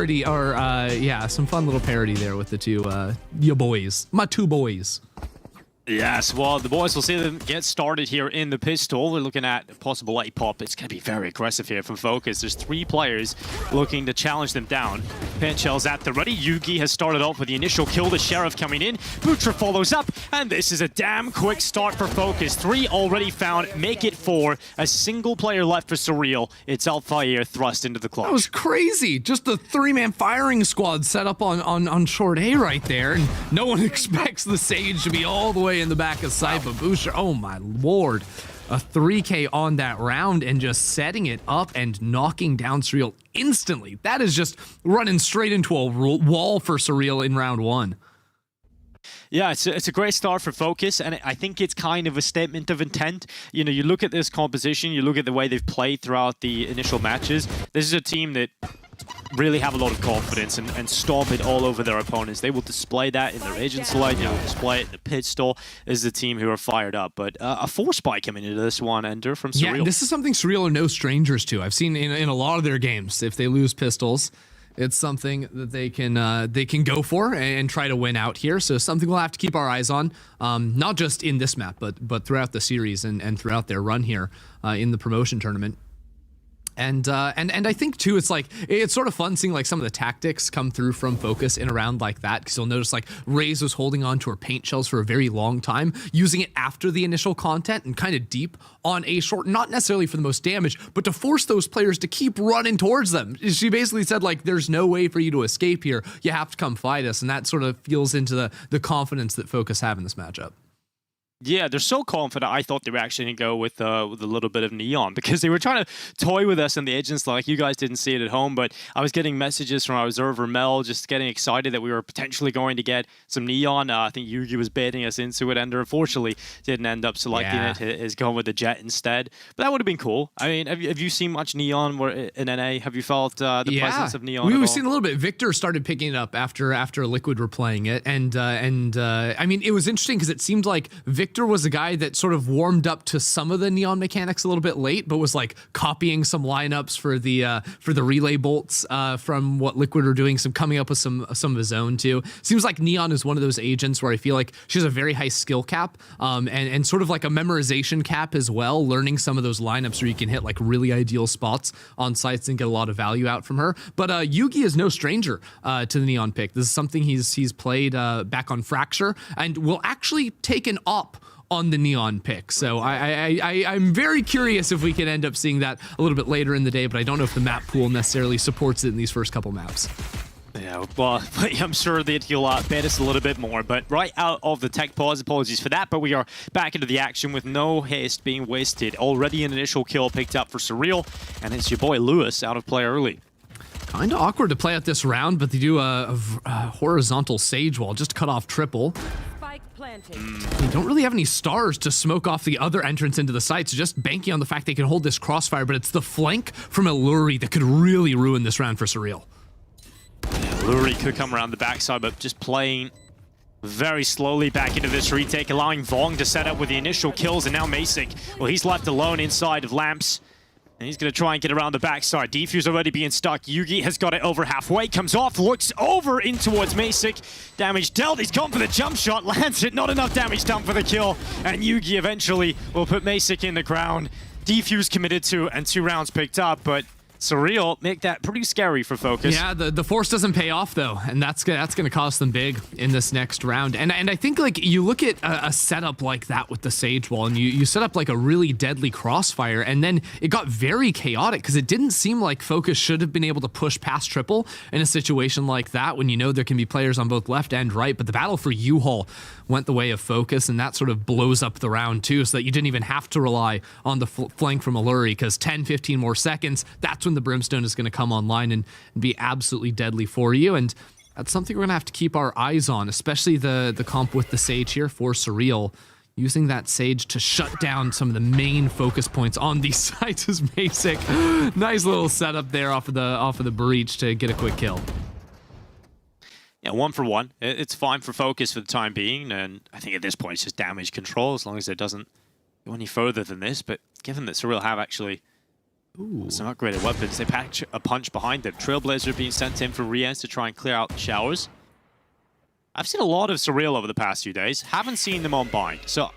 parody, or yeah, some fun little parody there with the two, your boys, my two boys. Yes, well, the boys will see them get started here in the pistol. We're looking at a possible A-pop. It's going to be very aggressive here from Fokus. There's 3 players looking to challenge them down. Pinchell's at the ready. Yugi has started off with the initial kill. The Sheriff coming in. Butra follows up, and this is a damn quick start for Fokus. 3 already found. Make it 4. A single player left for Surreal. It's Alfire thrust into the clutch. That was crazy. Just the 3-man firing squad set up on short A right there, and no one expects the Sage to be all the way in the back of sight, but Boucher, oh my lord, a 3K on that round and just setting it up and knocking down Surreal instantly. That is just running straight into a wall for Surreal in round 1. Yeah, it's a great start for Fokus, and I think it's kind of a statement of intent. You know, you look at this composition, you look at the way they've played throughout the initial matches. This is a team that really have a lot of confidence and stomp it all over their opponents. They will display that in their agent's light, they will display it in the pistol. This is the team who are fired up. But a 4-spy coming into this one, Ender, from Surreal. Yeah, this is something Surreal are no strangers to. I've seen in a lot of their games, if they lose pistols, it's something that they can go for and try to win out here. So something we'll have to keep our eyes on, not just in this map, but throughout the series and throughout their run here in the promotion tournament. And I think too, it's sort of fun seeing like some of the tactics come through from Fokus in a round like that, because you'll notice like Raze was holding on to her paint shells for a very long time, using it after the initial content and kind of deep on A short, not necessarily for the most damage, but to force those players to keep running towards them. She basically said like, there's no way for you to escape here. You have to come fight us, and that sort of feels into the confidence that Fokus have in this matchup. Yeah, they're so confident. I thought they were actually going to go with a little bit of Neon, because they were trying to toy with us and the agents. Like, you guys didn't see it at home, but I was getting messages from our observer Mel, just getting excited that we were potentially going to get some Neon. I think Yugi was baiting us into it, and unfortunately didn't end up selecting it. Is going with the Jet instead. But that would have been cool. I mean, have you seen much Neon in NA? Have you felt the presence of Neon? We've seen a little bit. Victor started picking it up after Liquid were playing it, and I mean, it was interesting because it seemed like Victor was a guy that sort of warmed up to some of the Neon mechanics a little bit late, but was like copying some lineups for the relay bolts from what Liquid are doing, some coming up with some of his own too. Seems like Neon is one of those agents where I feel like she has a very high skill cap, and sort of like a memorization cap as well, learning some of those lineups where you can hit like really ideal spots on sites and get a lot of value out from her. But Yugi is no stranger to the Neon pick. This is something he's played back on Fracture, and will actually take an op on the Neon pick. So I'm very curious if we can end up seeing that a little bit later in the day, but I don't know if the map pool necessarily supports it in these first couple maps. Yeah, well, I'm sure that he'll bet us a little bit more, but right out of the tech pause, apologies for that, but we are back into the action with no haste being wasted. Already an initial kill picked up for Surreal, and it's your boy Lewis out of play early. Kind of awkward to play out this round, but they do a horizontal Sage Wall, just cut off triple. They don't really have any stars to smoke off the other entrance into the site, so just banking on the fact they can hold this crossfire, but it's the flank from Illuri that could really ruin this round for Surreal. Illuri could come around the backside, but just playing very slowly back into this retake, allowing Vong to set up with the initial kills, and now Masic, well, he's left alone inside of Lamps. And he's going to try and get around the backside. Defuse already being stuck. Yugi has got it over halfway. Comes off, looks over in towards Masic. Damage dealt. He's gone for the jump shot. Lands it. Not enough damage done for the kill. And Yugi eventually will put Masic in the ground. Defuse committed to, and 2 rounds picked up. But Surreal make that pretty scary for Fokus. Yeah, the force doesn't pay off though, and that's going to cost them big in this next round. And I think like you look at a setup like that with the Sage Wall, and you set up like a really deadly crossfire, and then it got very chaotic because it didn't seem like Fokus should have been able to push past triple in a situation like that when you know there can be players on both left and right. But the battle for U-Haul went the way of Fokus, and that sort of blows up the round too, so that you didn't even have to rely on the flank from Illuri, because 10-15 more seconds, that's when the Brimstone is going to come online and be absolutely deadly for you. And that's something we're going to have to keep our eyes on, especially the comp with the Sage here for Surreal. Using that Sage to shut down some of the main focus points on these sites is basic. Nice little setup there off of the breach to get a quick kill. Yeah, 1 for 1. It's fine for Fokus for the time being, and I think at this point it's just damage control as long as it doesn't go any further than this. But given that Surreal have actually Some upgraded weapons. They patch a punch behind them. Trailblazer being sent in for Riaz to try and clear out the showers. I've seen a lot of Surreal over the past few days. Haven't seen them on bind. So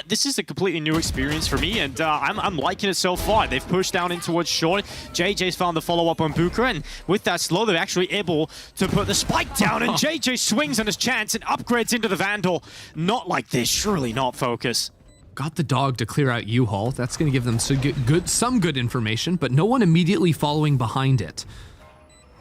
this is a completely new experience for me, and I'm liking it so far. They've pushed down in towards short. JJ's found the follow-up on Booker, and with that slow, they're actually able to put the spike down, and JJ swings on his chance and upgrades into the Vandal. Not like this, surely not Focus. Got the dog to clear out U-Haul. That's going to give them some good information, but no one immediately following behind it.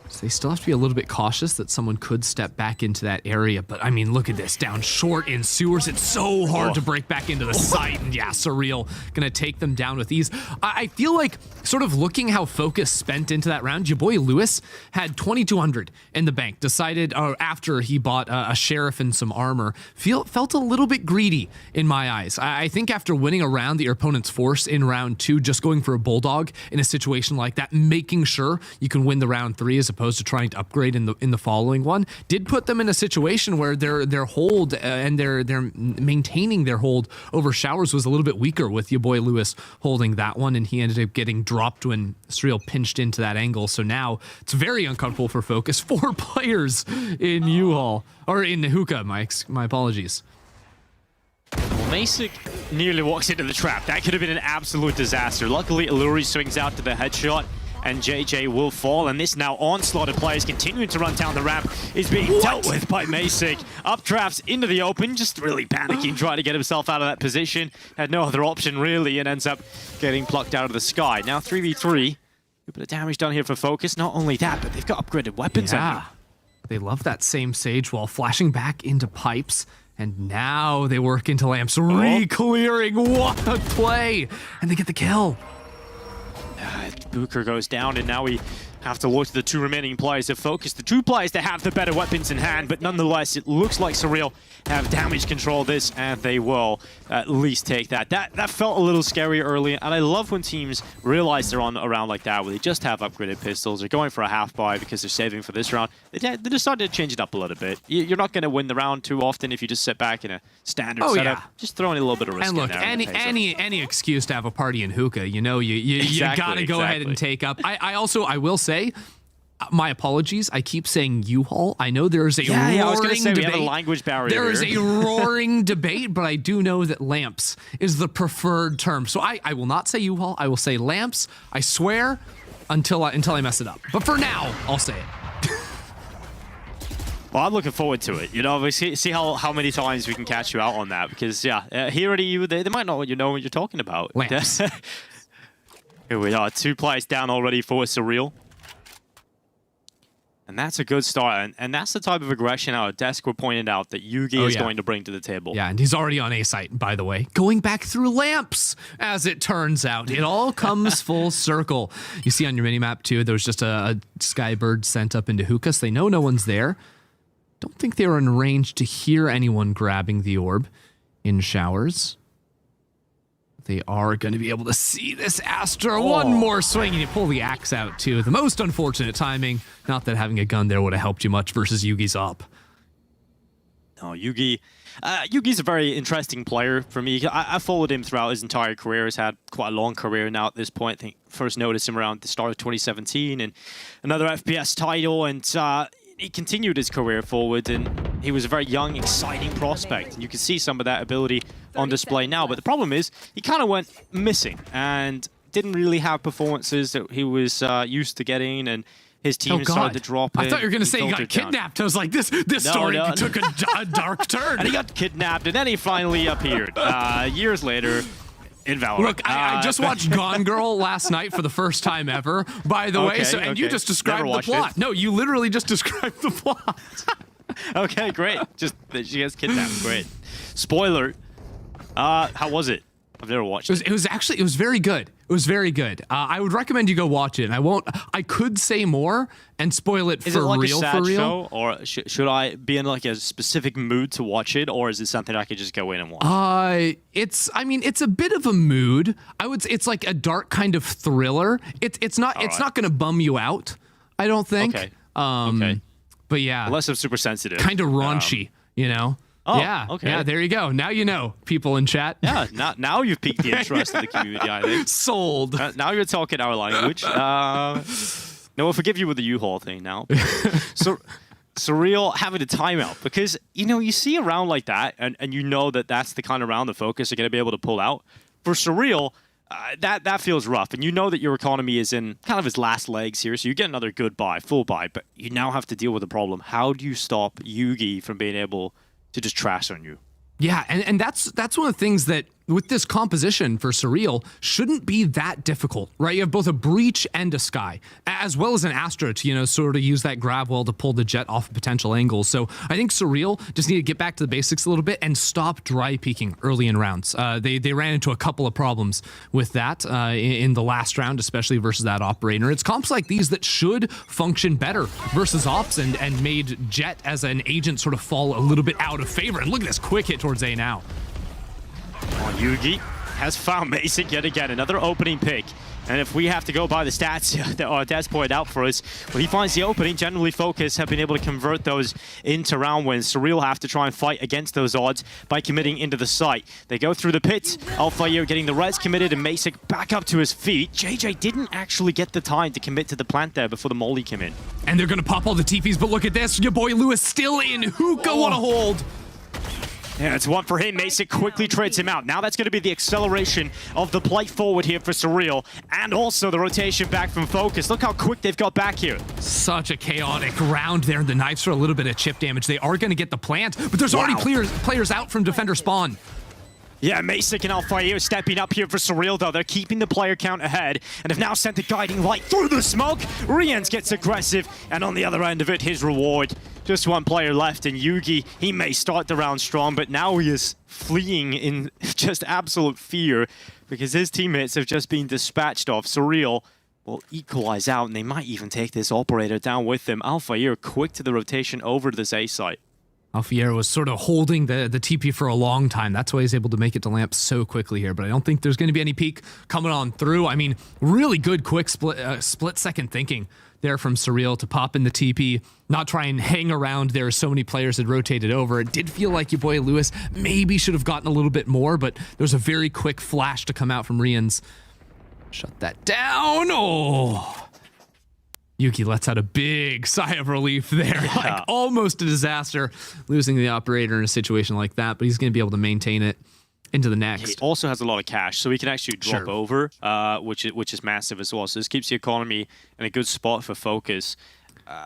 So they still have to be a little bit cautious that someone could step back into that area. But I mean, look at this, down short in sewers. It's so hard to break back into the site. And yeah, Surreal gonna take them down with ease. I feel like sort of looking how Focus spent into that round, your boy Lewis had 2,200 in the bank, decided after he bought a sheriff and some armor, felt a little bit greedy in my eyes. I think after winning a round that your opponent's force in round 2, just going for a bulldog in a situation like that, making sure you can win the round 3 as opposed to trying to upgrade in the following one, did put them in a situation where their hold and their maintaining their hold over showers was a little bit weaker with your boy Lewis holding that one, and he ended up getting dropped when Surreal pinched into that angle. So now it's very uncomfortable for Focus. 4 players in U-Haul, or in the hookah, my apologies. Well, Masic nearly walks into the trap. That could have been an absolute disaster. Luckily, Illuri swings out to the headshot, and JJ will fall, and this now onslaught of players continuing to run down the ramp is being dealt with by Masic. Up drafts into the open, just really panicking, trying to get himself out of that position. Had no other option really, and ends up getting plucked out of the sky. Now 3v3. A bit of damage done here for Focus. Not only that, but they've got upgraded weapons. Yeah, they love that same Sage wall, flashing back into pipes. And now they work into lamps, re-clearing. What a play! And they get the kill. Booker goes down, and now we have to look to the 2 remaining players of Focus. The 2 players that have the better weapons in hand, but nonetheless, it looks like Surreal have damage control this, and they will at least take that. That felt a little scary early, and I love when teams realize they're on a round like that, where they just have upgraded pistols. They're going for a half buy because they're saving for this round. They decided to change it up a little bit. You're not going to win the round too often if you just sit back in a standard setup. Yeah. Just throwing a little bit of risk in there. And look, any excuse to have a party in hookah, you know, you gotta go ahead and take up. I will say, my apologies. I keep saying U-Haul. I know there's a roaring I was going to say debate. We have a language barrier. There is a roaring debate, but I do know that lamps is the preferred term. So I will not say U-Haul. I will say lamps. I swear until I mess it up. But for now, I'll say it. Well, I'm looking forward to it. You know, we see how many times we can catch you out on that, because here at EU, they might not know what you're talking about. Lamps. Here we are, 2 players down already for Surreal. And that's a good start, and that's the type of aggression our desk were pointed out that Yugi is going to bring to the table. Yeah, and he's already on A site, by the way. Going back through lamps, as it turns out. It all comes full circle. You see on your minimap, too, there was just a Skybird sent up into hookah, so they know no one's there. Don't think they were in range to hear anyone grabbing the orb in showers. They are going to be able to see this Astra. One more swing, and you pull the axe out, too. The most unfortunate timing. Not that having a gun there would have helped you much versus Yugi's up. No, Yugi's a very interesting player for me. I followed him throughout his entire career. He's had quite a long career now at this point. I think first noticed him around the start of 2017 and another FPS title, and he continued his career forward, and he was a very young, exciting prospect. And you can see some of that ability on display now. But the problem is, he kind of went missing and didn't really have performances that he was used to getting, and his team started to drop in. I thought you were going to say he got kidnapped. I was like, this story took a dark turn. And he got kidnapped, and then he finally appeared years later in Valorant. Look, I just watched Gone Girl last night for the first time ever, by the way. So, and you just described the plot. No, you literally just described the plot. Okay, great. Just that she gets kidnapped. Great. Spoiler. How was it? I've never watched it. It was very good. It was very good. I would recommend you go watch it. And I could say more and spoil it for real. Is it like a sad show, or should I be in like a specific mood to watch it, or is it something I could just go in and watch? It's a bit of a mood. I would say it's like a dark kind of thriller. It's not going to bum you out, I don't think. Okay. Okay. But yeah. Unless I'm super sensitive. Kind of raunchy, you know? Oh, yeah. okay. Yeah, there you go. Now you know, people in chat. Yeah, now you've piqued the interest of the community, I think. Sold. Now you're talking our language. No, we'll forgive you with the U-Haul thing now. So, Surreal having a timeout because, you see a round like that and you know that that's the kind of round the Focus are going to be able to pull out. For Surreal, that feels rough. And you know that your economy is in kind of its last legs here, so you get another good buy, full buy, but you now have to deal with the problem. How do you stop Yugi from being able to just trash on you? Yeah, and that's one of the things that with this composition for Surreal shouldn't be that difficult, right? You have both a Breach and a Sky, as well as an Astra to, sort of use that grab well to pull the Jet off of potential angles. So I think Surreal just need to get back to the basics a little bit and stop dry peeking early in rounds. They ran into a couple of problems with that in the last round, especially versus that Operator. It's comps like these that should function better versus Ops and made Jet as an agent sort of fall a little bit out of favor. And look at this quick hit towards A now. Yugi has found Mason yet again, another opening pick. And if we have to go by the stats that Des pointed out for us, when he finds the opening, generally Focus have been able to convert those into round wins. Surreal have to try and fight against those odds by committing into the site. They go through the pit, Alphair getting the res committed and Masic back up to his feet. JJ didn't actually get the time to commit to the plant there before the molly came in. And they're going to pop all the TPs, but look at this. Your boy Lewis still in. Hookah, what a hold. Yeah, it's one for him. Masic quickly trades him out. Now that's going to be the acceleration of the play forward here for Surreal, and also the rotation back from Focus. Look how quick they've got back here. Such a chaotic round there, and the knives for a little bit of chip damage. They are going to get the plant, but there's already players out from defender spawn. Yeah, Masic and Alphair stepping up here for Surreal, though. They're keeping the player count ahead and have now sent the guiding light through the smoke. Riens gets aggressive, and on the other end of it, his reward. Just one player left, and Yugi, he may start the round strong, but now he is fleeing in just absolute fear because his teammates have just been dispatched off. Surreal will equalize out, and they might even take this Operator down with them. Alphair quick to the rotation over to this A site. Alphair was sort of holding the TP for a long time. That's why he's able to make it to Lamp so quickly here. But I don't think there's going to be any peek coming on through. I mean, really good quick split-second thinking there from Surreal to pop in the TP, not try and hang around there. So many players had rotated over. It did feel like your boy Lewis maybe should have gotten a little bit more, but there's a very quick flash to come out from Riens. Shut that down. Oh. Yuki lets out a big sigh of relief there. Yeah. Like almost a disaster losing the Operator in a situation like that, but he's going to be able to maintain it into the next. He also has a lot of cash, so he can actually drop over, which is massive as well. So this keeps the economy in a good spot for Focus.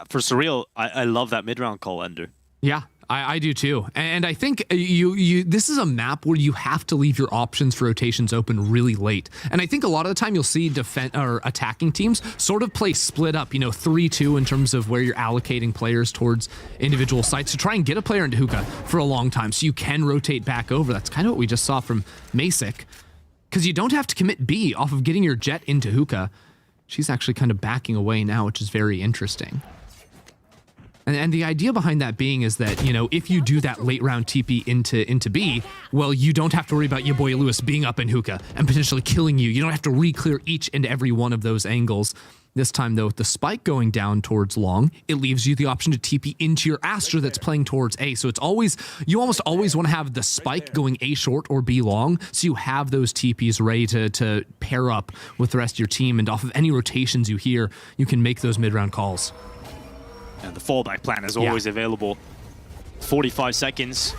For Surreal, I love that mid-round call ender. Yeah, I do too. And I think this is a map where you have to leave your options for rotations open really late. And I think a lot of the time you'll see attacking teams sort of play split up, 3-2 in terms of where you're allocating players towards individual sites to try and get a player into hookah for a long time so you can rotate back over. That's kind of what we just saw from Masic. Because you don't have to commit B off of getting your Jet into hookah. She's actually kind of backing away now, which is very interesting. And the idea behind that being is that, if you do that late round TP into B, well, you don't have to worry about your boy Lewis being up in hookah and potentially killing you. You don't have to re-clear each and every one of those angles. This time, though, with the spike going down towards long, it leaves you the option to TP into your Astra that's playing towards A. So you almost always want to have the spike going A short or B long, so you have those TPs ready to pair up with the rest of your team. And off of any rotations you hear, you can make those mid-round calls. And the fallback plan is always available. 45 seconds.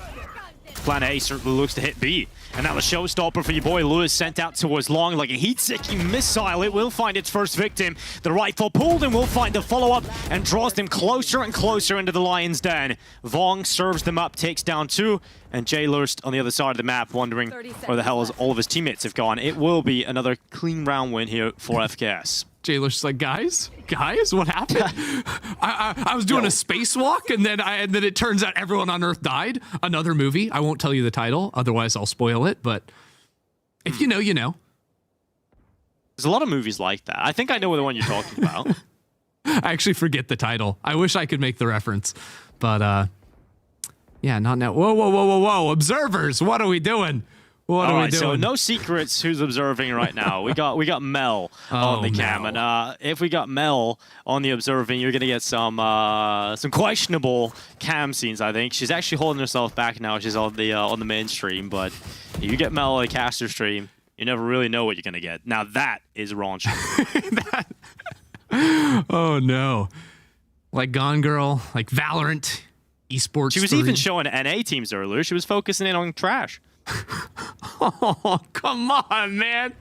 Plan A certainly looks to hit B. And now the showstopper for your boy Lewis sent out towards long like a heat-seeking missile. It will find its first victim. The rifle pulled and will find the follow-up and draws them closer and closer into the lion's den. Vong serves them up, takes down 2. And Jay Lurst on the other side of the map wondering where the hell all of his teammates have gone. It will be another clean round win here for FKS. Jailer's like, guys, what happened? I was doing a spacewalk, and then it turns out everyone on Earth died. Another movie. I won't tell you the title, otherwise I'll spoil it. But if you know, you know. There's a lot of movies like that. I think I know the one you're talking about. I actually forget the title. I wish I could make the reference, but yeah, not now. Whoa! Observers, what are we doing? What are we doing? So no secrets who's observing right now. We got Mel on the cam. Mel. And if we got Mel on the observing, you're going to get some questionable cam scenes, I think. She's actually holding herself back now. She's on the main stream. But if you get Mel on the caster stream, you never really know what you're going to get. Now that is raunchy. Oh, no. Like Gone Girl, like Valorant, Esports. She was even showing NA teams earlier. She was focusing in on trash. Oh, come on, man.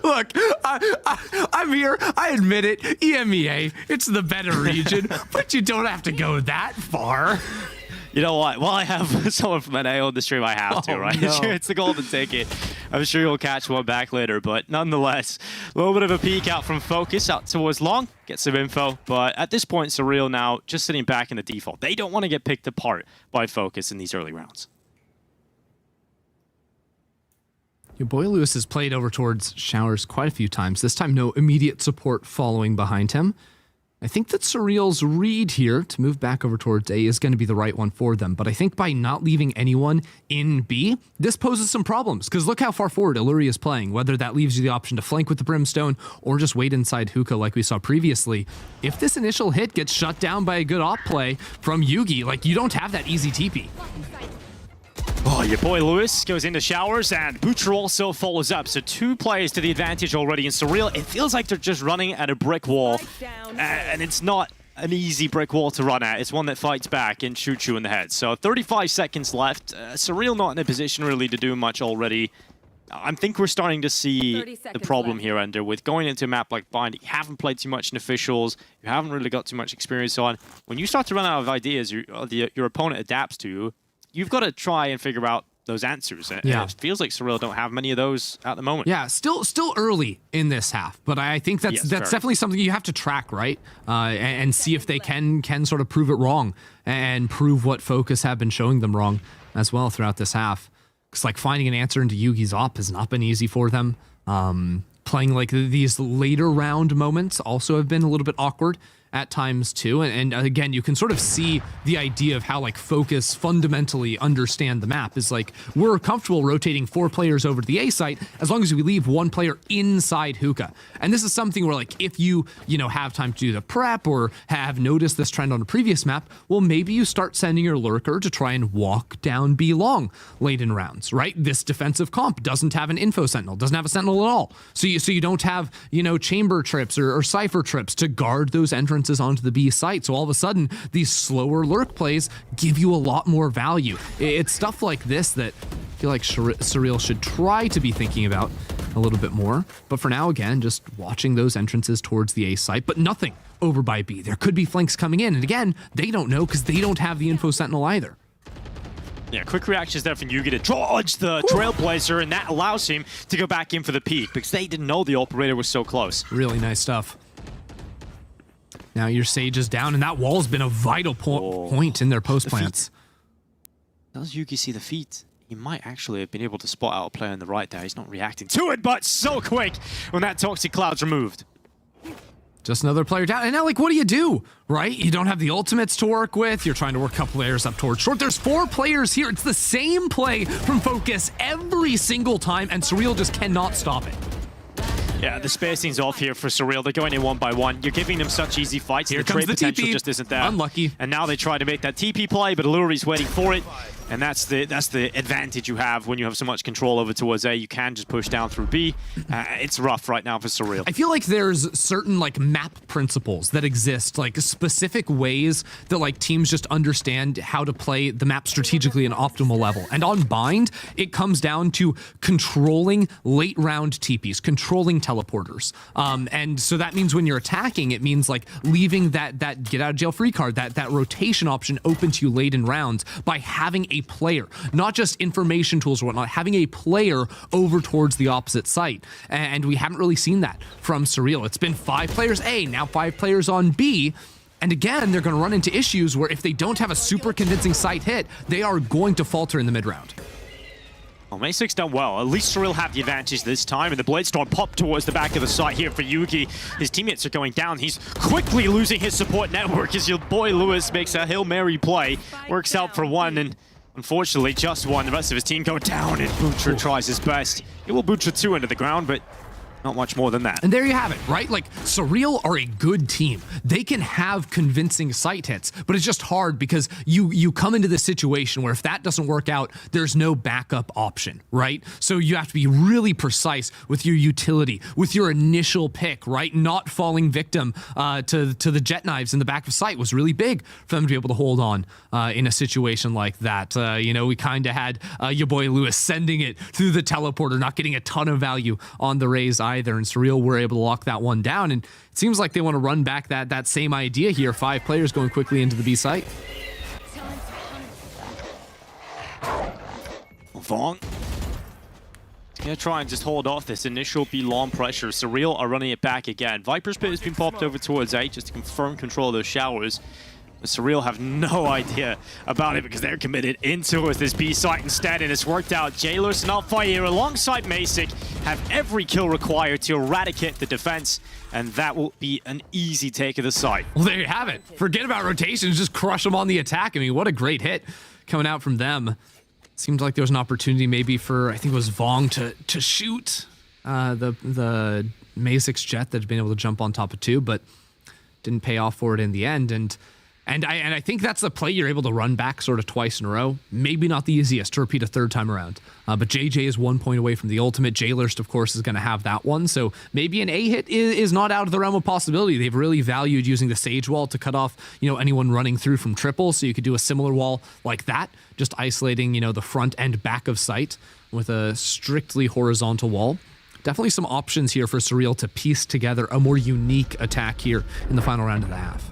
Look, I'm here. I admit it. EMEA, it's the better region, but you don't have to go that far. You know what? While I have someone from NA on the stream, I have to, right? No. It's the golden ticket. I'm sure you'll catch one back later, but nonetheless, a little bit of a peek out from Fokus out towards Long, get some info, but at this point, Surreal now just sitting back in the default. They don't want to get picked apart by Fokus in these early rounds. Your boy Lewis has played over towards Showers quite a few times. This time, no immediate support following behind him. I think that Surreal's read here to move back over towards A is going to be the right one for them. But I think by not leaving anyone in B, this poses some problems. Because look how far forward Illuri is playing, whether that leaves you the option to flank with the Brimstone or just wait inside Hookah like we saw previously. If this initial hit gets shut down by a good op play from Yugi, like you don't have that easy TP. Oh, your boy Lewis goes into Showers, and Butcher also follows up. So 2 players to the advantage already in Surreal. It feels like they're just running at a brick wall, and it's not an easy brick wall to run at. It's one that fights back and shoots you in the head. So 35 seconds left. Surreal not in a position really to do much already. I think we're starting to see the problem here, Ender, with going into a map like Bind. You haven't played too much in officials. You haven't really got too much experience on. When you start to run out of ideas your opponent adapts to you, you've got to try and figure out those answers. Yeah. It feels like Surreal don't have many of those at the moment. Yeah, still early in this half, but I think that's definitely something you have to track, right? And see if they can sort of prove it wrong and prove what Fokus have been showing them wrong as well throughout this half. Because like finding an answer into Yugi's op has not been easy for them. Playing like these later round moments also have been a little bit awkward at times too, and again you can sort of see the idea of how like Fokus fundamentally understand the map is like we're comfortable rotating 4 players over to the A site as long as we leave 1 player inside Hookah. And this is something where like if you have time to do the prep or have noticed this trend on a previous map, well maybe you start sending your lurker to try and walk down B long late in rounds, right? This defensive comp doesn't have an info sentinel, doesn't have a sentinel at all, so you don't have chamber trips or cipher trips to guard those entrances onto the B site. So all of a sudden, these slower lurk plays give you a lot more value. It's stuff like this that I feel like Surreal should try to be thinking about a little bit more. But for now, again, just watching those entrances towards the A site, but nothing over by B. There could be flanks coming in. And again, they don't know because they don't have the info sentinel either. Yeah, quick reactions there from Yugi to dodge the Trailblazer, and that allows him to go back in for the peek because they didn't know the operator was so close. Really nice stuff. Now your Sage is down, and that wall's been a vital point in their post plants. Does Yugi see the feet? He might actually have been able to spot out a player on the right there. He's not reacting to it, but so quick when that Toxic Cloud's removed. Just another player down. And now, like, what do? Right? You don't have the ultimates to work with. You're trying to work a couple players up towards short. There's 4 players here. It's the same play from Fokus every single time, and Surreal just cannot stop it. Yeah, the spacing's off here for Surreal. They're going in 1 by 1. You're giving them such easy fights. Here the comes trade the potential TP. just isn't there. Unlucky. And now they try to make that TP play, but Illuri's waiting for it. And that's the advantage you have when you have so much control over towards A. You can just push down through B. It's rough right now for Surreal. I feel like there's certain like map principles that exist, like specific ways that like teams just understand how to play the map strategically and optimal level. And on Bind, it comes down to controlling late round TPs, controlling teleporters. And so that means when you're attacking, it means like leaving that get out of jail free card, that rotation option open to you late in rounds by having a player, not just information tools or whatnot, having a player over towards the opposite site. And we haven't really seen that from Surreal. It's been 5 players A, now 5 players on B. And again, they're going to run into issues where if they don't have a super convincing site hit, they are going to falter in the mid round. Well, Maysik's done well. At least Surreal have the advantage this time, and the Bladestorm popped towards the back of the site here for Yugi. His teammates are going down. He's quickly losing his support network as your boy Lewis makes a Hail Mary play. Works out for 1, and Unfortunately, just one. The rest of his team go down, and Butcher tries his best. He will Butcher 2 into the ground, but not much more than that. And there you have it, right? Like, Surreal are a good team. They can have convincing site hits, but it's just hard because you come into this situation where if that doesn't work out, there's no backup option, right? So you have to be really precise with your utility, with your initial pick, right? Not falling victim to the jet knives in the back of site was really big for them to be able to hold on in a situation like that. You know, we kind of had your boy Lewis sending it through the teleporter, not getting a ton of value on the raise either, and Surreal were able to lock that one down, and it seems like they want to run back that same idea here. 5 players going quickly into the B site. Vong gonna try and just hold off this initial B long pressure. Surreal are running it back again. Viper's Pit has been popped over towards A just to confirm control of those showers. Surreal have no idea about it because they're committed into this B site instead, and it's worked out. Jailers and Alpha here alongside Masic have every kill required to eradicate the defense, and that will be an easy take of the site. Well, there you have it. Forget about rotations, just crush them on the attack. I mean, what a great hit coming out from them. Seemed like there was an opportunity maybe for, I think it was Vong to shoot the Masic's jet that had been able to jump on top of 2, but didn't pay off for it in the end. And I think that's the play you're able to run back sort of twice in a row. Maybe not the easiest to repeat a 3rd time around. But JJ is 1 point away from the ultimate. Jailers, of course, is going to have that one. So maybe an A hit is not out of the realm of possibility. They've really valued using the Sage wall to cut off, you know, anyone running through from triple. So you could do a similar wall like that, just isolating, you know, the front and back of site with a strictly horizontal wall. Definitely some options here for Surreal to piece together a more unique attack here in the final round of the half.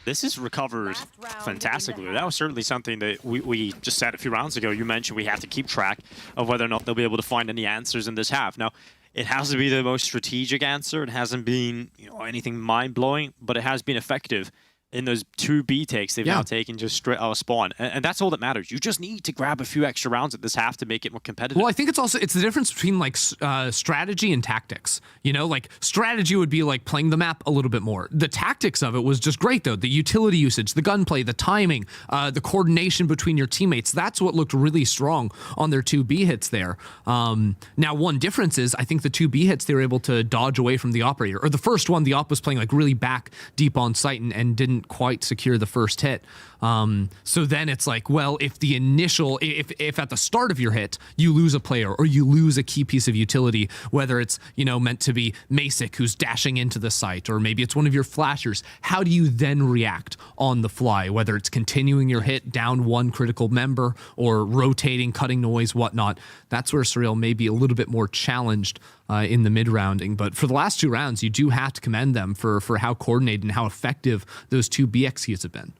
This is recovered fantastically. That was certainly something that we just said a few rounds ago. You mentioned we have to keep track of whether or not they'll be able to find any answers in this half. Now, it has to be the most strategic answer. It hasn't been, you know, anything mind-blowing, but it has been effective in those 2 B takes they've now taken just straight out of spawn. And that's all that matters. You just need to grab a few extra rounds at this half to make it more competitive. Well, I think it's the difference between like strategy and tactics. You know, like strategy would be like playing the map a little bit more. The tactics of it was just great though. The utility usage, the gunplay, the timing, the coordination between your teammates. That's what looked really strong on their 2 B hits there. Now, one difference is I think the 2 B hits they were able to dodge away from the operator. Or the first one, the op was playing like really back deep on site and didn't quite secure the first hit. So then it's like, well, if the initial, if at the start of your hit, you lose a player or you lose a key piece of utility, whether it's, you know, meant to be Masic who's dashing into the site, or maybe it's one of your flashers, how do you then react on the fly? Whether it's continuing your hit down 1 critical member or rotating, cutting noise, whatnot. That's where Surreal may be a little bit more challenged in the mid-rounding. But for the last 2 rounds, you do have to commend them for how coordinated and how effective those 2 B executes have been.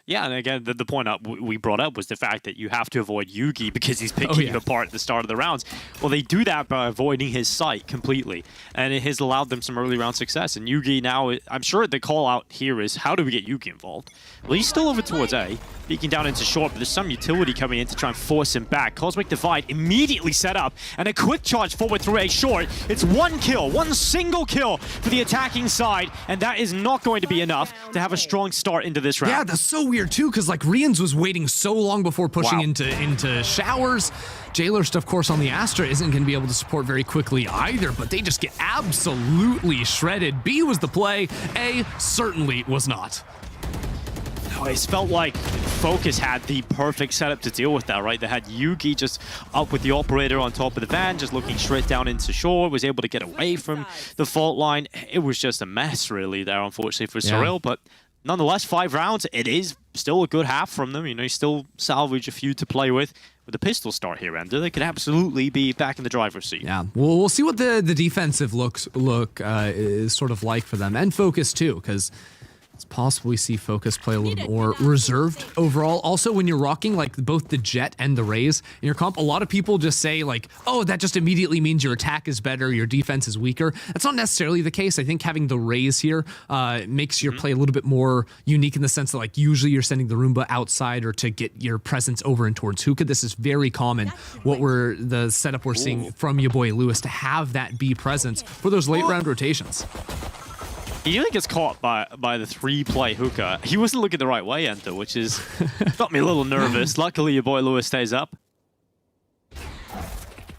Yeah, and again, the point we brought up was the fact that you have to avoid Yugi because he's picking you apart at the start of the rounds. Well, they do that by avoiding his sight completely, and it has allowed them some early round success. And Yugi now, I'm sure the call out here is, how do we get Yugi involved? Well, he's still over towards A, peeking down into short, but there's some utility coming in to try and force him back. Cosmic Divide immediately set up, and a quick charge forward through A short. It's 1 kill, 1 single kill for the attacking side, and that is not going to be enough to have a strong start into this round. Yeah, that's so weird too, because like Rians was waiting so long before pushing into showers. Jailers, of course, on the Astra isn't going to be able to support very quickly either, but they just get absolutely shredded. B was the play, A certainly was not. It felt like Fokus had the perfect setup to deal with that, right? They had Yugi just up with the operator on top of the van, just looking straight down into shore, was able to get away from the fault line. It was just a mess, really, there, unfortunately, for Surreal, but nonetheless, 5 rounds, it is still a good half from them. You know, you still salvage a few to play with. With a pistol start here, Ender, they could absolutely be back in the driver's seat. Yeah, well, we'll see what the defensive look is sort of like for them, and Focus too, because it's possible we see Focus play a little bit more reserved overall. Also, when you're rocking like both the Jet and the Raze in your comp, a lot of people just say like, oh, that just immediately means your attack is better, your defense is weaker. That's not necessarily the case. I think having the Raze here makes your play a little bit more unique in the sense that like usually you're sending the Roomba outside or to get your presence over and towards Hookah. This is very common. The setup we're seeing from your boy Lewis to have that B presence for those late round rotations. He nearly gets caught by the 3-play hookah. He wasn't looking the right way, Enter, which is got me a little nervous. Luckily, your boy Lewis stays up.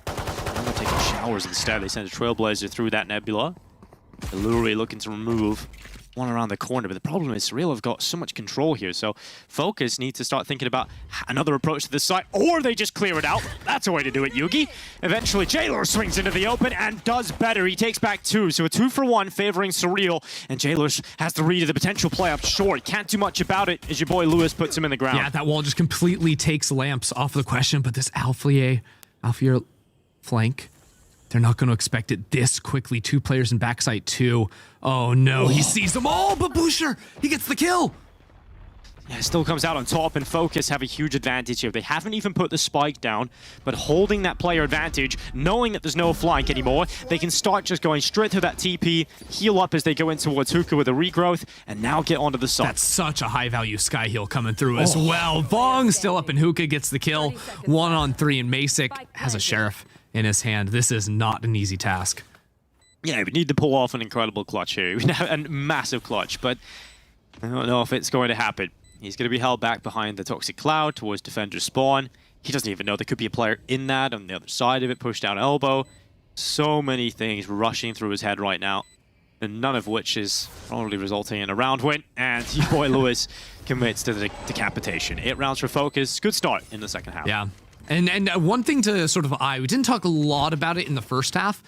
I'm taking showers instead. They send a Trailblazer through that nebula. Illuri looking to remove one around the corner, but the problem is Surreal have got so much control here, so Fokus needs to start thinking about another approach to this site, or they just clear it out. That's a way to do it, Yugi. Eventually, Jailor swings into the open and does better. He takes back 2, so a 2-for-1 favoring Surreal, and Jailor has the read of the potential play up short. Can't do much about it as your boy Lewis puts him in the ground. Yeah, that wall just completely takes Lamps off the question, but this Alfier flank, they're not going to expect it this quickly. 2 players in backside 2. Oh no, he sees them all, but Boucher, he gets the kill. Yeah, still comes out on top, and Fokus have a huge advantage here. They haven't even put the spike down, but holding that player advantage, knowing that there's no flank anymore, they can start just going straight through that TP, heal up as they go in towards Hookah with a regrowth, and now get onto the side. That's such a high-value Sky Heal coming through as well. Vong still up, and Hookah gets the kill. 1-on-3, and Masick has a Sheriff in his hand. This is not an easy task. Yeah, we need to pull off an incredible clutch here. A massive clutch, but I don't know if it's going to happen. He's going to be held back behind the Toxic Cloud towards Defender spawn. He doesn't even know there could be a player in that on the other side of it, push down elbow. So many things rushing through his head right now, and none of which is probably resulting in a round win. And your boy Lewis commits to the decapitation. 8 rounds for Fokus. Good start in the second half. Yeah. And one thing to sort of we didn't talk a lot about it in the first half,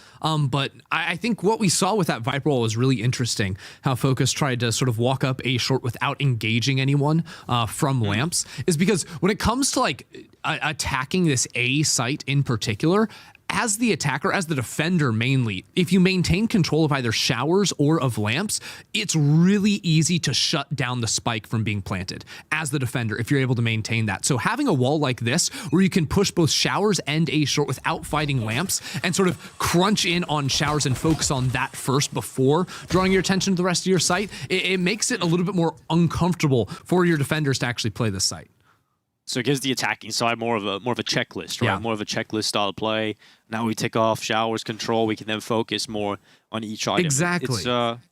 but I think what we saw with that Viper wall was really interesting. How Fokus tried to sort of walk up A short without engaging anyone from Lamps, is because when it comes to like attacking this A site in particular, as the attacker, as the defender mainly, if you maintain control of either showers or of Lamps, it's really easy to shut down the spike from being planted as the defender if you're able to maintain that. So having a wall like this where you can push both showers and A short without fighting Lamps and sort of crunch in on showers and focus on that first before drawing your attention to the rest of your site, it makes it a little bit more uncomfortable for your defenders to actually play this site. So it gives the attacking side more of a checklist, right? Yeah. More of a checklist style of play. Now we tick off showers, control. We can then focus more on each item. Exactly. It's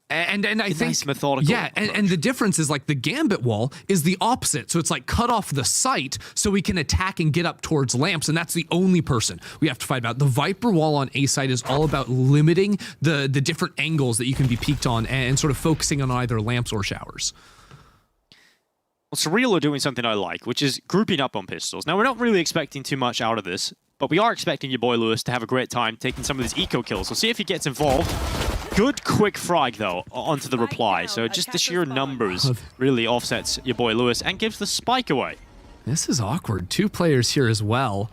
and I think nice methodical. Yeah, and the difference is like the Gambit wall is the opposite. So it's like cut off the site so we can attack and get up towards Lamps, and that's the only person we have to fight about. The Viper wall on A site is all about limiting the different angles that you can be peeked on and sort of focusing on either Lamps or showers. Well, Surreal are doing something I like, which is grouping up on pistols. Now, we're not really expecting too much out of this, but we are expecting your boy Lewis to have a great time taking some of these eco kills. We'll see if he gets involved. Good quick frag, though, onto the reply. So just the sheer numbers really offsets your boy Lewis and gives the spike away. This is awkward. 2 players here as well.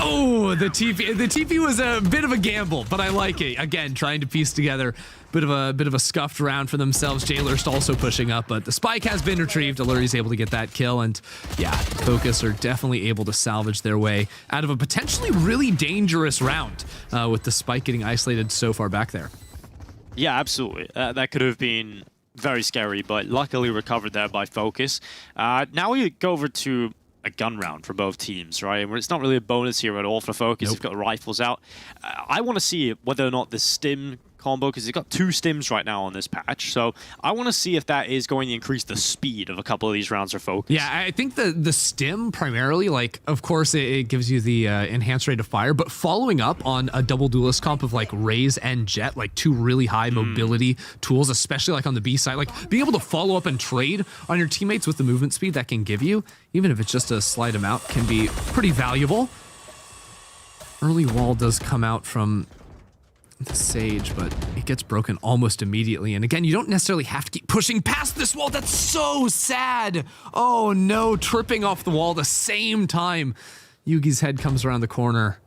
Oh, the TP was a bit of a gamble, but I like it. Again, trying to piece together a bit of a scuffed round for themselves. Jailor's also pushing up, but the spike has been retrieved. Illuri's able to get that kill, and yeah, Fokus are definitely able to salvage their way out of a potentially really dangerous round with the spike getting isolated so far back there. Yeah, absolutely. That could have been very scary, but luckily recovered there by Fokus. Now we go over to a gun round for both teams, right? And it's not really a bonus here at all for Fokus. Nope. You've got rifles out. I want to see whether or not the stim combo, because you've got 2 stims right now on this patch, so I want to see if that is going to increase the speed of a couple of these rounds for Fokus. Yeah, I think the stim primarily, like, of course, it gives you the enhanced rate of fire, but following up on a double duelist comp of like Raze and Jet, like 2 really high mobility tools, especially like on the B side, like being able to follow up and trade on your teammates with the movement speed that can give you, even if it's just a slight amount, can be pretty valuable. Early wall does come out from the Sage, but it gets broken almost immediately. And again, you don't necessarily have to keep pushing past this wall. That's so sad. Oh no, tripping off the wall the same time Yugi's head comes around the corner.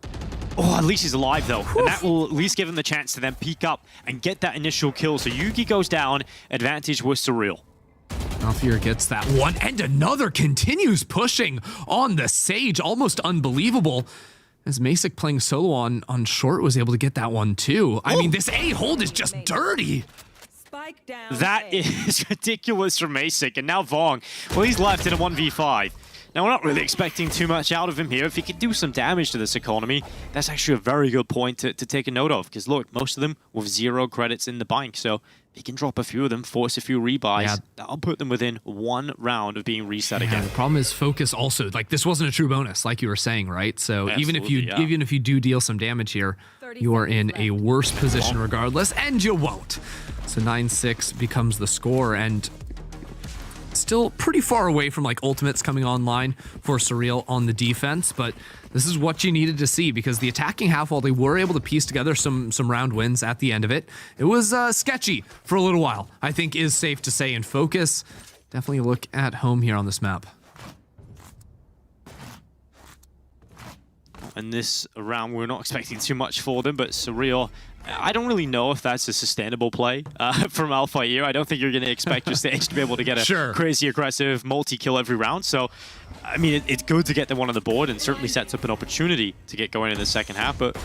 Oh, at least he's alive, though. And that will at least give him the chance to then peek up and get that initial kill. So Yugi goes down, advantage was Surreal. Alfier gets that one, and another continues pushing on the Sage. Almost unbelievable. As Masick playing solo on short was able to get that one too. I mean, this A hold is just dirty. Spike down. That is ridiculous for Masick. And now Vong, well, he's left in a 1v5. Now, we're not really expecting too much out of him here. If he could do some damage to this economy, that's actually a very good point to take a note of. Because look, most of them with 0 credits in the bank. So he can drop a few of them, force a few rebuys. Yeah. That'll put them within 1 round of being reset again. The problem is Focus also, like, this wasn't a true bonus, like you were saying, right? So even if you do deal some damage here, you are in a worse position regardless, and you won't. So 9-6 becomes the score, and still pretty far away from like ultimates coming online for Surreal on the defense, but this is what you needed to see, because the attacking half, while they were able to piece together some round wins at the end of it, it was sketchy for a little while, I think is safe to say. And Focus definitely look at home here on this map. And this round, we're not expecting too much for them, but Surreal, I don't really know if that's a sustainable play from Alpha here. I don't think you're going to expect your stage to be able to get a crazy aggressive multi-kill every round. So, I mean, it's good to get the one on the board and certainly sets up an opportunity to get going in the second half. But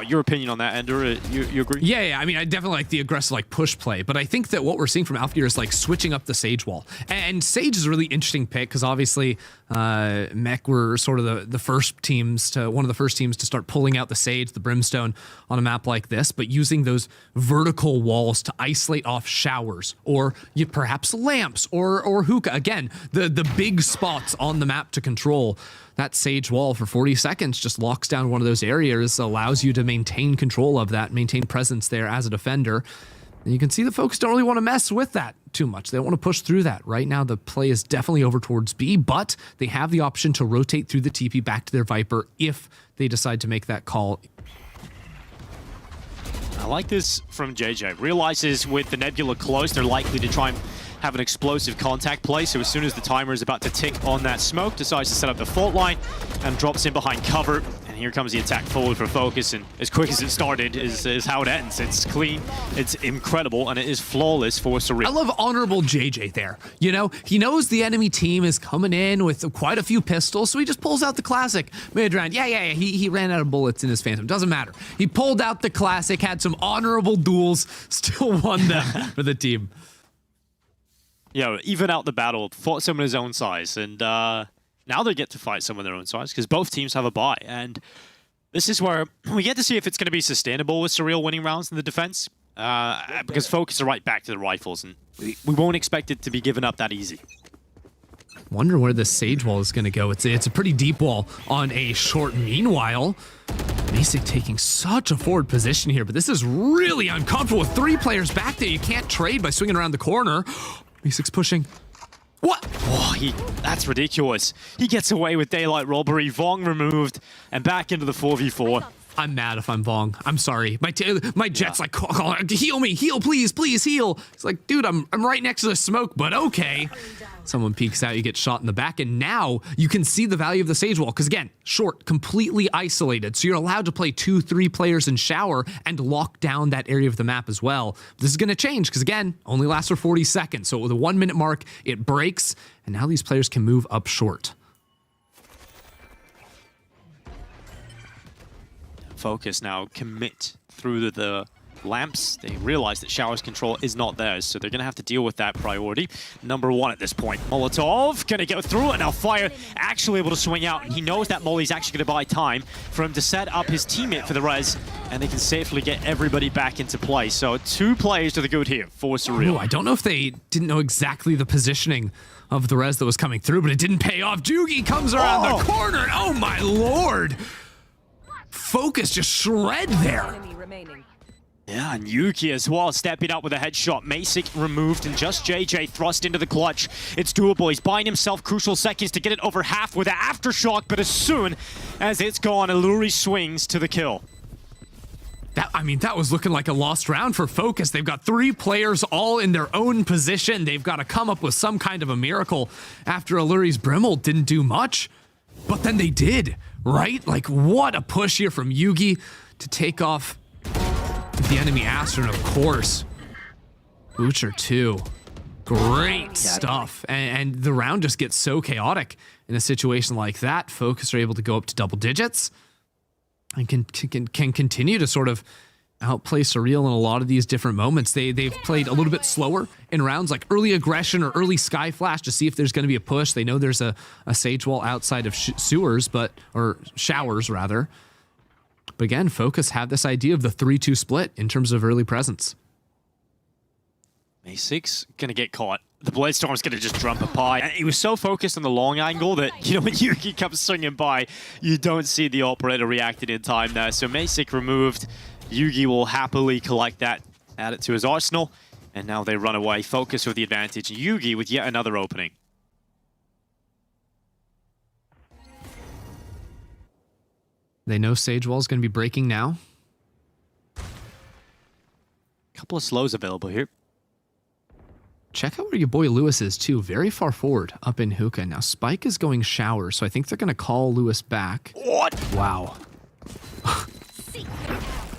your opinion on that, Ender, you agree? Yeah, I mean, I definitely like the aggressive like push play, but I think that what we're seeing from Alpha here is like switching up the Sage wall. And Sage is a really interesting pick because obviously Mech were sort of the first teams to, one of the first teams to start pulling out the Sage, the Brimstone on a map like this, but using those vertical walls to isolate off showers or perhaps lamps or hookah. Again, the big spots on the map to control. That Sage wall for 40 seconds just locks down one of those areas, allows you to maintain control of that, maintain presence there as a defender. And you can see the Focus don't really want to mess with that too much. They don't want to push through that. Right now, the play is definitely over towards B, but they have the option to rotate through the TP back to their Viper if they decide to make that call. I like this from JJ. Realizes with the Nebula close, they're likely to try and have an explosive contact play. So as soon as the timer is about to tick on that smoke, decides to set up the fault line and drops in behind cover. And here comes the attack forward for Focus. And as quick as it started is how it ends. It's clean, it's incredible, and it is flawless for Surreal. I love honorable JJ there. You know, he knows the enemy team is coming in with quite a few pistols, so he just pulls out the classic mid-round. Yeah. He ran out of bullets in his Phantom. Doesn't matter. He pulled out the classic, had some honorable duels, still won them for the team. Yeah, even out the battle, fought someone his own size, and now they get to fight someone their own size because both teams have a bye, and this is where we get to see if it's going to be sustainable with Surreal winning rounds in the defense, because Focus are right back to the rifles, and we won't expect it to be given up that easy. Wonder where this Sage wall is going to go. It's a pretty deep wall on a short. Meanwhile, Basic taking such a forward position here, but this is really uncomfortable with 3 players back there. You can't trade by swinging around the corner. Basic's pushing. What? Oh, that's ridiculous. He gets away with daylight robbery. Vong removed and back into the 4v4. I'm mad if I'm Vong. I'm sorry. My Jet's like, heal me, heal, please heal. It's like, dude, I'm right next to the smoke, but okay. Someone peeks out, you get shot in the back, and now you can see the value of the Sage wall, because again, short, completely isolated, so you're allowed to play 2-3 players in shower and lock down that area of the map as well. This is going to change, because again, only lasts for 40 seconds, so with a 1 minute mark, it breaks, and now these players can move up short. Focus now commit through the lamps. They realize that Shower's control is not theirs, so they're going to have to deal with that priority. Number 1 at this point. Molotov going to go through it. Now Fire actually able to swing out, and he knows that Molly's actually going to buy time for him to set up his teammate for the res, and they can safely get everybody back into play. So 2 plays to the good here for Surreal. Ooh, I don't know if they didn't know exactly the positioning of the res that was coming through, but it didn't pay off. Jugi comes around the corner, and oh my lord! Focus just shred there. Yeah, and Yuki as well, stepping up with a headshot. Masic removed, and just JJ thrust into the clutch. It's doable. He's buying himself crucial seconds to get it over half with an aftershock, but as soon as it's gone, Illuri swings to the kill. That was looking like a lost round for Focus. They've got 3 players all in their own position. They've got to come up with some kind of a miracle after Illuri's Brimble didn't do much. But then they did, right? Like, what a push here from Yugi to take off the enemy Astron, of course. Butcher too. Great stuff. And the round just gets so chaotic in a situation like that. Focus are able to go up to double digits and can continue to sort of outplay Surreal in a lot of these different moments. They've played a little bit slower in rounds, like early aggression or early sky flash to see if there's going to be a push. They know there's a sage wall outside of sewers, or showers rather. But again, Fokus had this idea of the 3-2 split in terms of early presence. May6 gonna get caught. The Bladestorm's gonna just drum a pie. And he was so focused on the long angle that, when Yugi comes swinging by, you don't see the operator reacting in time there. So May6 removed. Yugi will happily collect that, add it to his arsenal, and now they run away. Fokus with the advantage. Yugi with yet another opening. They know Sage Wall is going to be breaking now. Couple of slows available here. Check out where your boy Lewis is, too. Very far forward up in hookah. Now, Spike is going shower, so I think they're going to call Lewis back. What? Wow.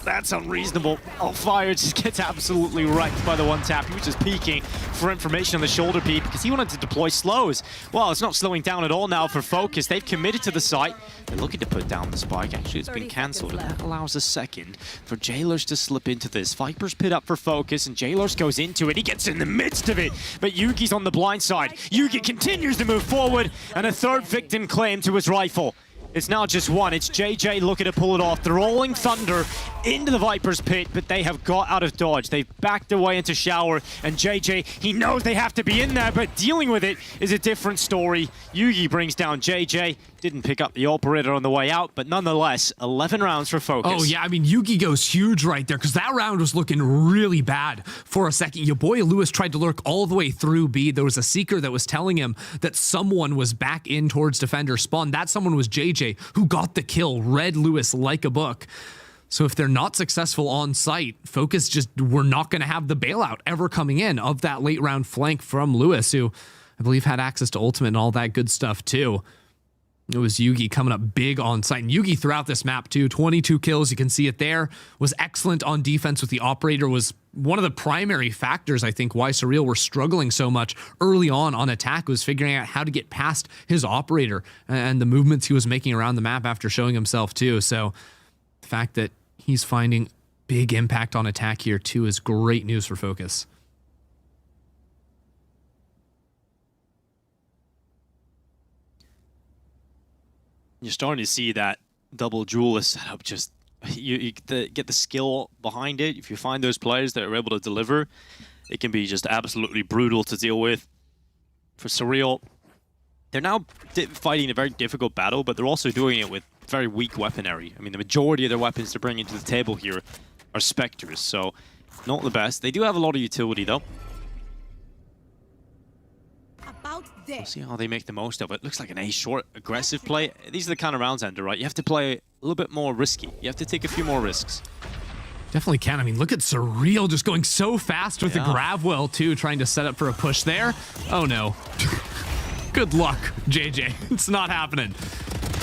That's unreasonable. Oh, Fire just gets absolutely wrecked by the one tap. He was just peeking for information on the shoulder peek because he wanted to deploy slows. Well, it's not slowing down at all now for Fokus. They've committed to the site. They're looking to put down the spike. Actually, it's been cancelled, and that allows a second for Jailers to slip into this. Viper's pit up for Fokus, and Jailers goes into it. He gets in the midst of it, but Yugi's on the blind side. Yugi continues to move forward, and a third victim claimed to his rifle. It's now just one. It's JJ looking to pull it off. The Rolling Thunder into the Viper's pit, but they have got out of dodge. They've backed away into shower, and JJ, he knows they have to be in there, but dealing with it is a different story. Yugi brings down JJ. Didn't pick up the operator on the way out, but nonetheless, 11 rounds for Fokus. Oh, yeah, I mean, Yugi goes huge right there, because that round was looking really bad for a second. Your boy Lewis tried to lurk all the way through B. There was a Seeker that was telling him that someone was back in towards Defender spawn. That someone was JJ, who got the kill, read Lewis like a book. So if they're not successful on site, Fokus just were not going to have the bailout ever coming in of that late round flank from Lewis, who I believe had access to ultimate and all that good stuff too. It was Yugi coming up big on site. And Yugi throughout this map too, 22 kills, you can see it there. Was excellent on defense with the operator, was one of the primary factors, I think, why Surreal were struggling so much early on attack, was figuring out how to get past his operator and the movements he was making around the map after showing himself too. So the fact that he's finding big impact on attack here too is great news for Fokus. You're starting to see that double duelist setup. Just you get the skill behind it. If you find those players that are able to deliver, it can be just absolutely brutal to deal with. For Surreal, they're now fighting a very difficult battle, but they're also doing it with very weak weaponry. I mean, the majority of their weapons they're bringing to the table here are Spectres, so not the best. They do have a lot of utility, though. We'll see how they make the most of it. Looks like an A-short aggressive play. These are the kind of rounds, Ender, right? You have to play a little bit more risky. You have to take a few more risks. Definitely can. I mean, look at Surreal just going so fast with the grab well, too, trying to set up for a push there. Oh, no. Good luck, JJ. It's not happening.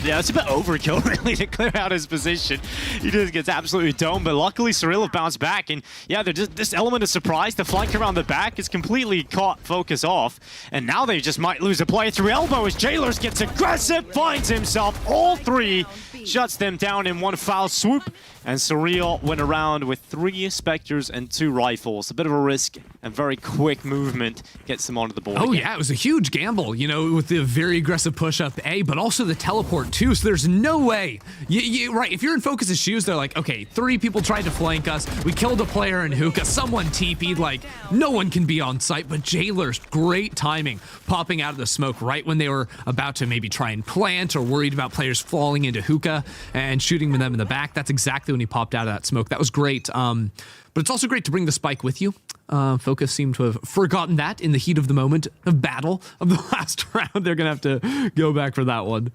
Yeah, it's a bit overkill, really, to clear out his position. He just gets absolutely domed, but luckily Surreal have bounced back, and yeah, they're just this element of surprise. The flank around the back is completely caught Fokus off, and now they just might lose a player through elbow as Jailers gets aggressive, finds himself, all three, shuts them down in one foul swoop, and Surreal went around with 3 Spectres and 2 rifles. A bit of a risk and very quick movement gets them onto the board. Oh, yeah, it was a huge gamble, you know, with the very aggressive push-up A, but also the teleport, too, so there's no way. Right, if you're in Fokus's shoes, they're like, okay, 3 people tried to flank us, we killed a player in hookah, someone TP'd, like, no one can be on site, but Jailers, great timing, popping out of the smoke right when they were about to maybe try and plant or worried about players falling into hookah and shooting them in the back. That's exactly when he popped out of that smoke. That was great. But it's also great to bring the spike with you. Fokus seemed to have forgotten that in the heat of the moment of battle of the last round. They're going to have to go back for that one.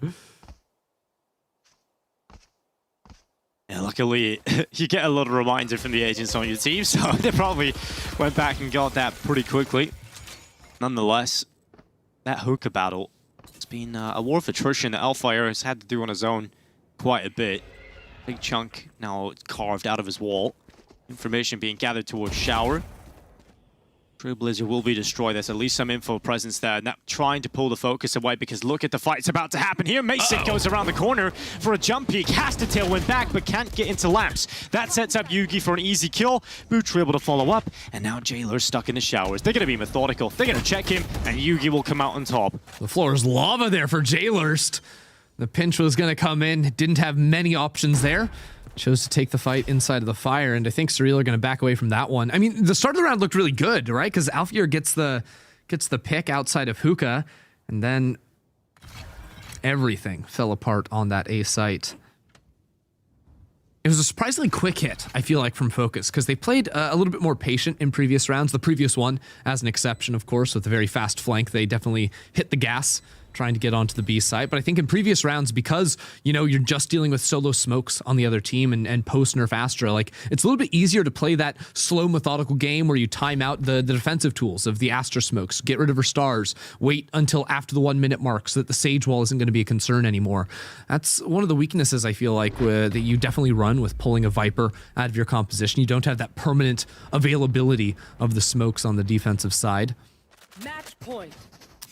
Yeah, luckily, you get a lot of reminders from the agents on your team, so they probably went back and got that pretty quickly. Nonetheless, that hookah battle, it's been a war of attrition that Alfire has had to do on his own quite a bit. Big chunk now carved out of his wall. Information being gathered towards shower. Trailblazer will be destroyed. There's at least some info presence there. Now trying to pull the focus away because look at the fight's about to happen here. Mason goes around the corner for a jump peek. Has to tailwind back, but can't get into Lamps. That sets up Yugi for an easy kill. Boots able to follow up, and now Jailer's stuck in the showers. They're going to be methodical. They're going to check him, and Yugi will come out on top. The floor is lava there for Jailers. The pinch was going to come in. Didn't have many options there. Chose to take the fight inside of the fire, and I think Surreal are going to back away from that one. I mean, the start of the round looked really good, right? Because Alfier gets the pick outside of Hookah, and then everything fell apart on that A site. It was a surprisingly quick hit, I feel like, from Fokus, because they played a little bit more patient in previous rounds. The previous one, as an exception, of course, with a very fast flank, they definitely hit the gas trying to get onto the B site. But I think in previous rounds, because, you know, you're just dealing with solo smokes on the other team and post-nerf Astra, like, it's a little bit easier to play that slow, methodical game where you time out the defensive tools of the Astra smokes, get rid of her stars, wait until after the 1 minute mark so that the Sage Wall isn't going to be a concern anymore. That's one of the weaknesses, I feel like, that you definitely run with pulling a Viper out of your composition. You don't have that permanent availability of the smokes on the defensive side. Match point.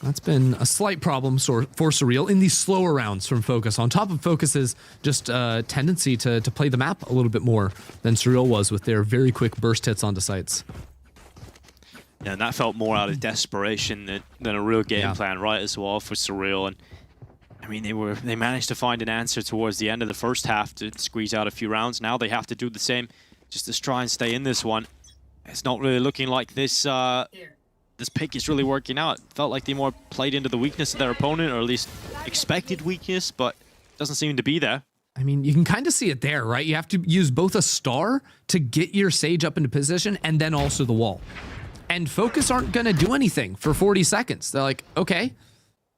That's been a slight problem for Surreal in these slower rounds from Fokus. On top of Fokus's just tendency to play the map a little bit more than Surreal was with their very quick burst hits onto sites. Yeah, and that felt more out of desperation than a real game plan, right, as well, for Surreal. And I mean, they managed to find an answer towards the end of the first half to squeeze out a few rounds. Now they have to do the same just to try and stay in this one. It's not really looking like this pick is really working out. It felt like they more played into the weakness of their opponent, or at least expected weakness, but doesn't seem to be there. I mean, you can kind of see it there, right? You have to use both a star to get your Sage up into position and then also the wall. And Fokus aren't going to do anything for 40 seconds. They're like, okay,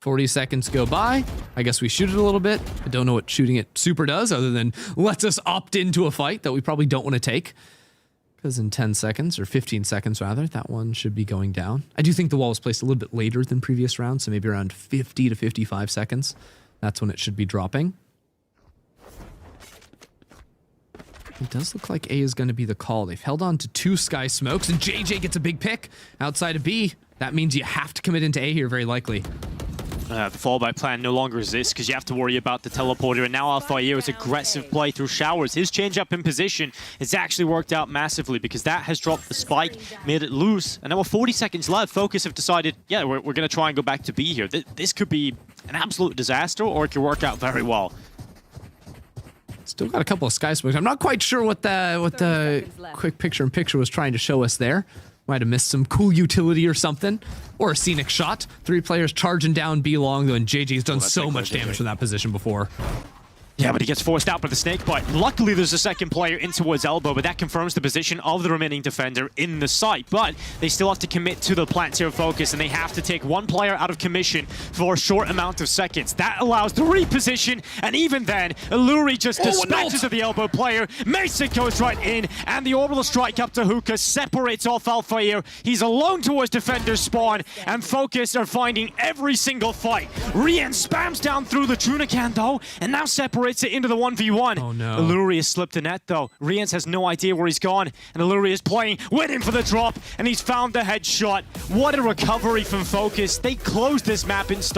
40 seconds go by. I guess we shoot it a little bit. I don't know what shooting it super does other than lets us opt into a fight that we probably don't want to take. Because in 10 seconds, or 15 seconds rather, that one should be going down. I do think the wall was placed a little bit later than previous rounds, so maybe around 50 to 55 seconds. That's when it should be dropping. It does look like A is going to be the call. They've held on to 2 Sky Smokes, and JJ gets a big pick outside of B. That means you have to commit into A here, very likely. The fallback plan no longer exists because you have to worry about the teleporter, and now Alfier aggressive play through showers. His change up in position has actually worked out massively because that has dropped the spike, made it loose, and now with 40 seconds left, Fokus have decided, yeah, we're going to try and go back to B here. This could be an absolute disaster, or it could work out very well. Still got a couple of Sky Smokes. I'm not quite sure what the quick picture-in-picture was trying to show us there. Might have missed some cool utility or something. Or a scenic shot. 3 players charging down B long, though, and JJ's done so much damage from that position before. Yeah, but he gets forced out by the snake bite. Luckily, there's a second player in towards elbow, but that confirms the position of the remaining defender in the site. But they still have to commit to the plant tier focus, and they have to take 1 player out of commission for a short amount of seconds. That allows the reposition, and even then, Illuri just dispatches of the elbow player. Mason goes right in, and the orbital strike up to Hookah separates off Alfier. He's alone towards defender's spawn, and Fokus are finding every single fight. Rien spams down through the Trunican, though, and now separates it into the 1v1. Oh no. Illuri has slipped the net though. Riens has no idea where he's gone, and Illuri is playing, waiting for the drop, and he's found the headshot. What a recovery from Fokus. They closed this map in style.